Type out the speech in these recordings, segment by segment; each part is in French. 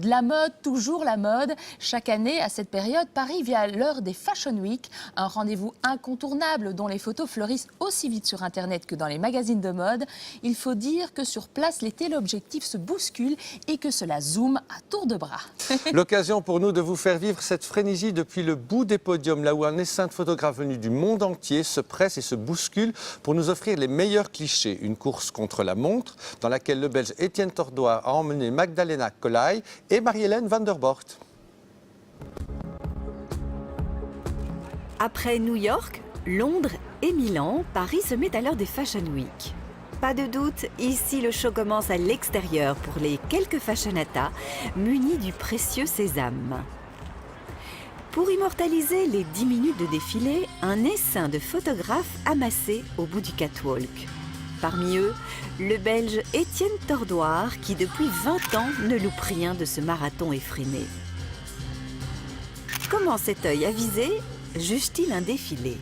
La mode, toujours la mode. Chaque année, à cette période, Paris vit à l'heure des Fashion Week, un rendez-vous incontournable dont les photos fleurissent aussi vite sur Internet que dans les magazines de mode. Il faut dire que sur place, les téléobjectifs se bousculent et que cela zoome à tour de bras. L'occasion pour nous de vous faire vivre cette frénésie depuis le bout des podiums, là où un essaim de photographes venus du monde entier se presse et se bouscule pour nous offrir les meilleurs clichés. Une course contre la montre dans laquelle le Belge Étienne Tordoire a emmené Magdalena Kollaj et Marie-Hélène Van der Bort. Après New York, Londres et Milan, Paris se met à l'heure des Fashion Week. Pas de doute, ici le show commence à l'extérieur pour les quelques fashionatas munis du précieux sésame. Pour immortaliser les 10 minutes de défilé, un essaim de photographes amassés au bout du catwalk. Parmi eux, le Belge Étienne Tordoire, qui depuis 20 ans ne loupe rien de ce marathon effréné. Comment cet œil avisé juge-t-il un défilé ?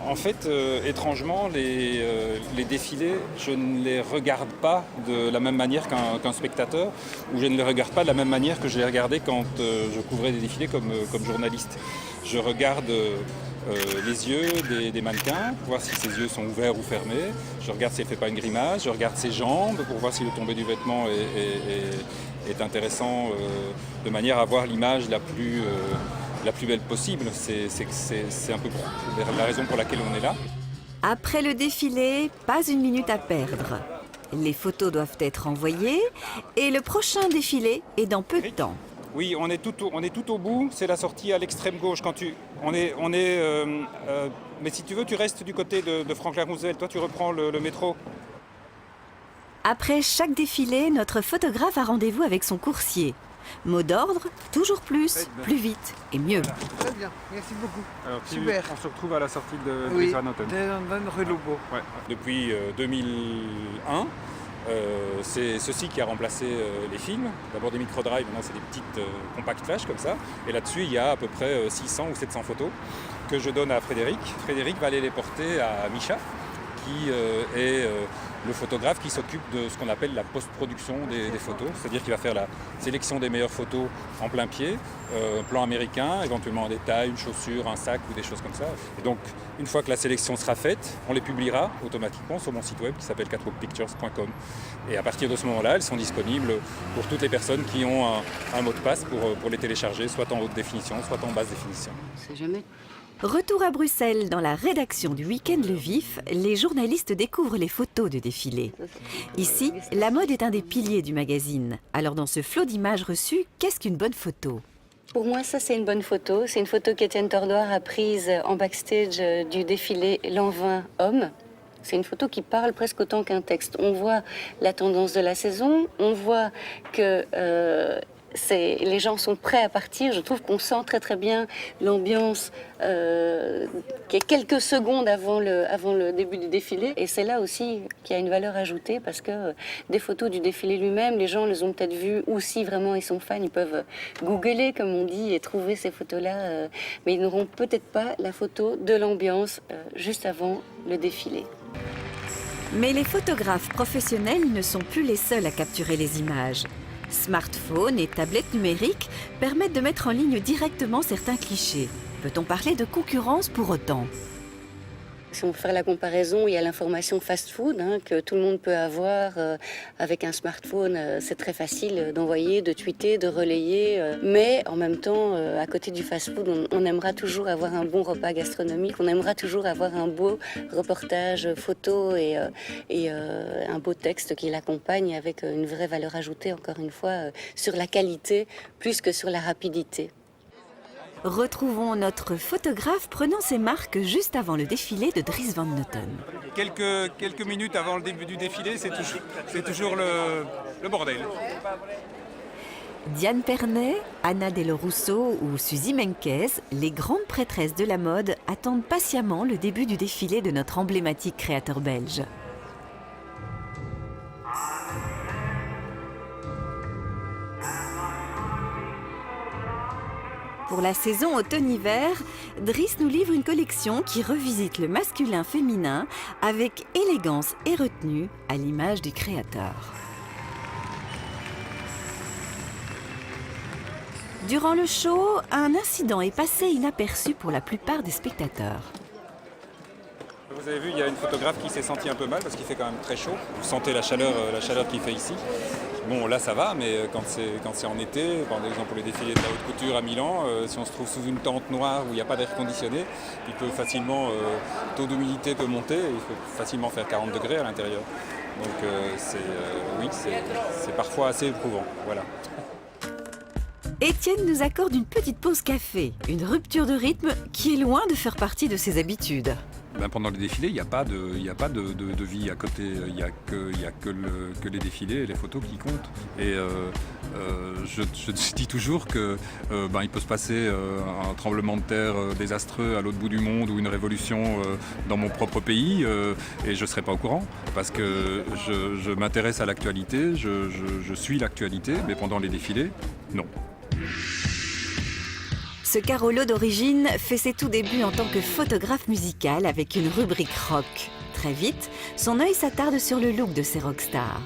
En fait, étrangement, les défilés, je ne les regarde pas de la même manière qu'un spectateur, ou je ne les regarde pas de la même manière que je les regardais quand je couvrais des défilés comme journaliste. Je regarde les yeux des mannequins pour voir si ses yeux sont ouverts ou fermés. Je regarde si elle ne fait pas une grimace. Je regarde ses jambes pour voir si le tombé du vêtement est intéressant de manière à avoir l'image la plus belle possible. C'est un peu la raison pour laquelle on est là. Après le défilé, pas une minute à perdre. Les photos doivent être envoyées et le prochain défilé est dans peu de temps. Oui, on est tout au bout, c'est la sortie à l'extrême gauche. Mais si tu veux, tu restes du côté de Franklin Roosevelt. Toi, tu reprends le métro. Après chaque défilé, notre photographe a rendez-vous avec son coursier. Mot d'ordre, toujours plus, plus vite et mieux. Très bien, merci beaucoup. Alors, super. On se retrouve à la sortie de Oui, Dries Van Noten. rue Lobo. Ouais. Depuis 2001, c'est ceci qui a remplacé les films. D'abord des micro-drives, maintenant c'est des petites compact flash comme ça. Et là-dessus, il y a à peu près 600 ou 700 photos que je donne à Frédéric. Frédéric va aller les porter à Micha, qui est le photographe qui s'occupe de ce qu'on appelle la post-production des photos. C'est-à-dire qu'il va faire la sélection des meilleures photos en plein pied, plan américain, éventuellement en détail, une chaussure, un sac ou des choses comme ça. Et donc, une fois que la sélection sera faite, on les publiera automatiquement sur mon site web qui s'appelle catwalkpictures.com. Et à partir de ce moment-là, elles sont disponibles pour toutes les personnes qui ont un mot de passe pour les télécharger, soit en haute définition, soit en basse définition. C'est jamais. Retour à Bruxelles, dans la rédaction du Week-end Le Vif, les journalistes découvrent les photos de défilé. Ici, la mode est un des piliers du magazine. Alors dans ce flot d'images reçues, qu'est-ce qu'une bonne photo ? Pour moi, ça, c'est une bonne photo. C'est une photo qu'Étienne Tordoire a prise en backstage du défilé L'An 20 Homme. C'est une photo qui parle presque autant qu'un texte. On voit la tendance de la saison, on voit que les gens sont prêts à partir. Je trouve qu'on sent très très bien l'ambiance qui est quelques secondes avant le début du défilé. Et c'est là aussi qu'il y a une valeur ajoutée parce que des photos du défilé lui-même, les gens les ont peut-être vues ou si vraiment ils sont fans, ils peuvent googler comme on dit et trouver ces photos-là. Mais ils n'auront peut-être pas la photo de l'ambiance juste avant le défilé. Mais les photographes professionnels ne sont plus les seuls à capturer les images. Smartphones et tablettes numériques permettent de mettre en ligne directement certains clichés. Peut-on parler de concurrence pour autant ? Si on veut faire la comparaison, il y a l'information fast-food que tout le monde peut avoir avec un smartphone. C'est très facile d'envoyer, de tweeter, de relayer. Mais en même temps, à côté du fast-food, on aimera toujours avoir un bon repas gastronomique. On aimera toujours avoir un beau reportage photo et un beau texte qui l'accompagne avec une vraie valeur ajoutée, encore une fois, sur la qualité plus que sur la rapidité. Retrouvons notre photographe prenant ses marques juste avant le défilé de Dries Van Noten. Quelques minutes avant le début du défilé, c'est toujours le bordel. Diane Pernet, Anna Dello Russo ou Suzy Menkes, les grandes prêtresses de la mode, attendent patiemment le début du défilé de notre emblématique créateur belge. Pour la saison automne-hiver, Driss nous livre une collection qui revisite le masculin-féminin avec élégance et retenue à l'image du créateur. Durant le show, un incident est passé inaperçu pour la plupart des spectateurs. Vous avez vu, il y a une photographe qui s'est sentie un peu mal parce qu'il fait quand même très chaud. Vous sentez la chaleur qu'il fait ici. Bon, là ça va, mais quand c'est en été, par exemple pour les défilés de la haute couture à Milan, si on se trouve sous une tente noire où il n'y a pas d'air conditionné, il peut facilement, le taux d'humidité peut monter, il peut facilement faire 40 degrés à l'intérieur. Donc c'est parfois assez éprouvant. Voilà. Étienne nous accorde une petite pause café, une rupture de rythme qui est loin de faire partie de ses habitudes. Pendant les défilés, il n'y a pas de vie à côté, il n'y a que les défilés et les photos qui comptent. Et je dis toujours qu'il peut se passer un tremblement de terre désastreux à l'autre bout du monde ou une révolution dans mon propre pays et je ne serai pas au courant parce que je m'intéresse à l'actualité, je suis l'actualité, mais pendant les défilés, non. Ce Carolo d'origine fait ses tout débuts en tant que photographe musical avec une rubrique rock. Très vite, son œil s'attarde sur le look de ces rockstars.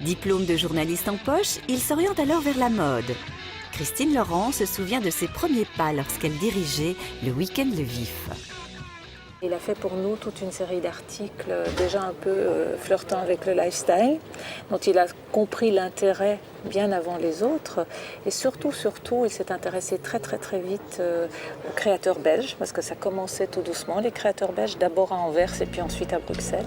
Diplôme de journaliste en poche, il s'oriente alors vers la mode. Christine Laurent se souvient de ses premiers pas lorsqu'elle dirigeait le Week-end Le Vif. Il a fait pour nous toute une série d'articles déjà un peu flirtant avec le lifestyle, dont il a compris l'intérêt bien avant les autres. Et surtout, il s'est intéressé très vite aux créateurs belges, parce que ça commençait tout doucement, les créateurs belges, d'abord à Anvers et puis ensuite à Bruxelles.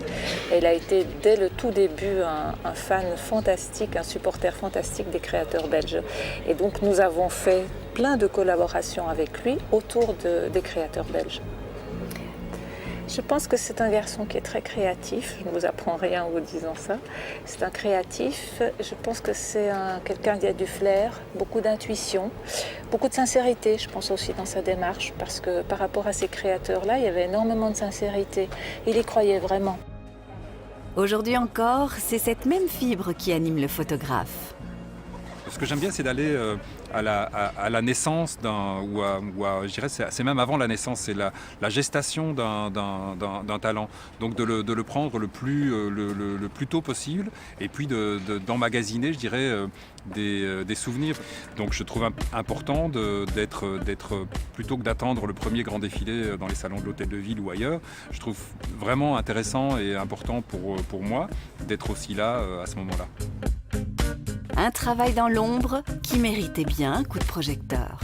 Et il a été dès le tout début un fan fantastique, un supporter fantastique des créateurs belges. Et donc nous avons fait plein de collaborations avec lui autour des créateurs belges. Je pense que c'est un garçon qui est très créatif. Je ne vous apprends rien en vous disant ça. C'est un créatif. Je pense que c'est quelqu'un qui a du flair, beaucoup d'intuition, beaucoup de sincérité, je pense aussi dans sa démarche, parce que par rapport à ces créateurs-là, il y avait énormément de sincérité. Il y croyait vraiment. Aujourd'hui encore, c'est cette même fibre qui anime le photographe. Ce que j'aime bien, c'est d'aller à la naissance je dirais c'est même avant la naissance, c'est la gestation d'un talent. Donc de le prendre le plus tôt possible et puis d'emmagasiner, je dirais, des souvenirs. Donc je trouve important d'être plutôt que d'attendre le premier grand défilé dans les salons de l'Hôtel de Ville ou ailleurs, je trouve vraiment intéressant et important pour moi d'être aussi là à ce moment-là. Un travail dans l'ombre qui méritait bien un coup de projecteur.